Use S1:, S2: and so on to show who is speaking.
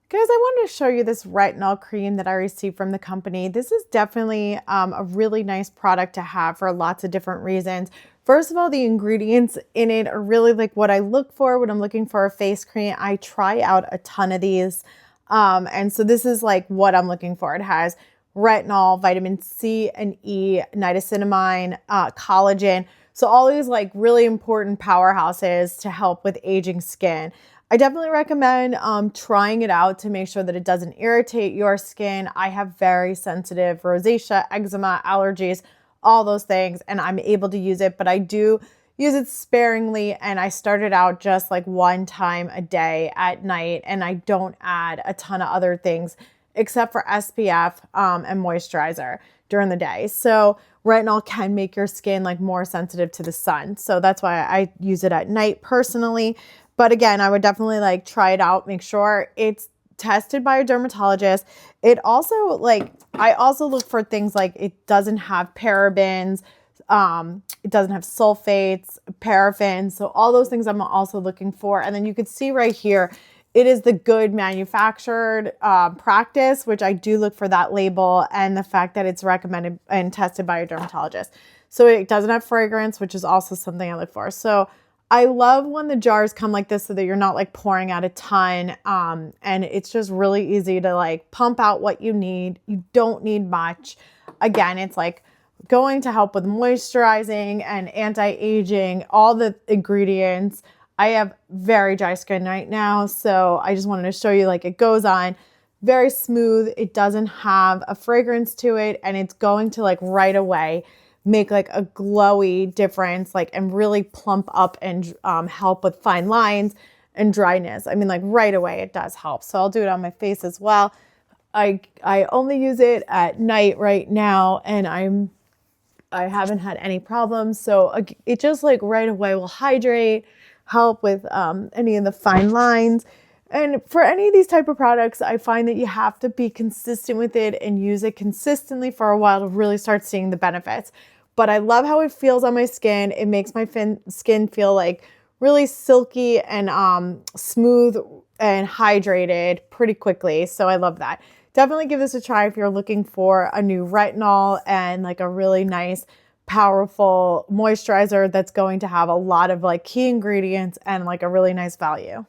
S1: Guys, I wanted to show you this retinol cream that I received from the company. This is definitely a really nice product to have for lots of different reasons. First of all, the ingredients in it are really like what I look for when I'm looking for a face cream. I try out a ton of these. And so this is like what I'm looking for. It has retinol, vitamin C and E, niacinamide, collagen. So all these like really important powerhouses to help with aging skin. I definitely recommend trying it out to make sure that it doesn't irritate your skin. I have very sensitive rosacea, eczema, allergies, all those things, and I'm able to use it, but I do use it sparingly, and I started out just like one time a day at night, and I don't add a ton of other things except for SPF and moisturizer during the day. So retinol can make your skin like more sensitive to the sun. So that's why I use it at night personally. But again, I would definitely like try it out, make sure it's tested by a dermatologist. It also like, I also look for things like it doesn't have parabens, it doesn't have sulfates, paraffins. So all those things I'm also looking for. And then you could see right here, it is the good manufactured practice, which I do look for that label and the fact that it's recommended and tested by a dermatologist. So it doesn't have fragrance, which is also something I look for. So I love when the jars come like this so that you're not like pouring out a ton. And it's just really easy to like pump out what you need. You don't need much. Again, it's like going to help with moisturizing and anti-aging, all the ingredients. I have very dry skin right now, so I just wanted to show you like it goes on very smooth. It doesn't have a fragrance to it, and it's going to like right away make like a glowy difference, like, and really plump up and help with fine lines and dryness. I mean, like right away it does help. So I'll do it on my face as well. I only use it at night right now, and I haven't had any problems. So it just like right away will hydrate, help with any of the fine lines. And for any of these type of products, I find that you have to be consistent with it and use it consistently for a while to really start seeing the benefits. But I love how it feels on my skin. It makes my skin feel like really silky and smooth and hydrated pretty quickly. So I love that. Definitely give this a try if you're looking for a new retinol and like a really nice, powerful moisturizer that's going to have a lot of like key ingredients and like a really nice value.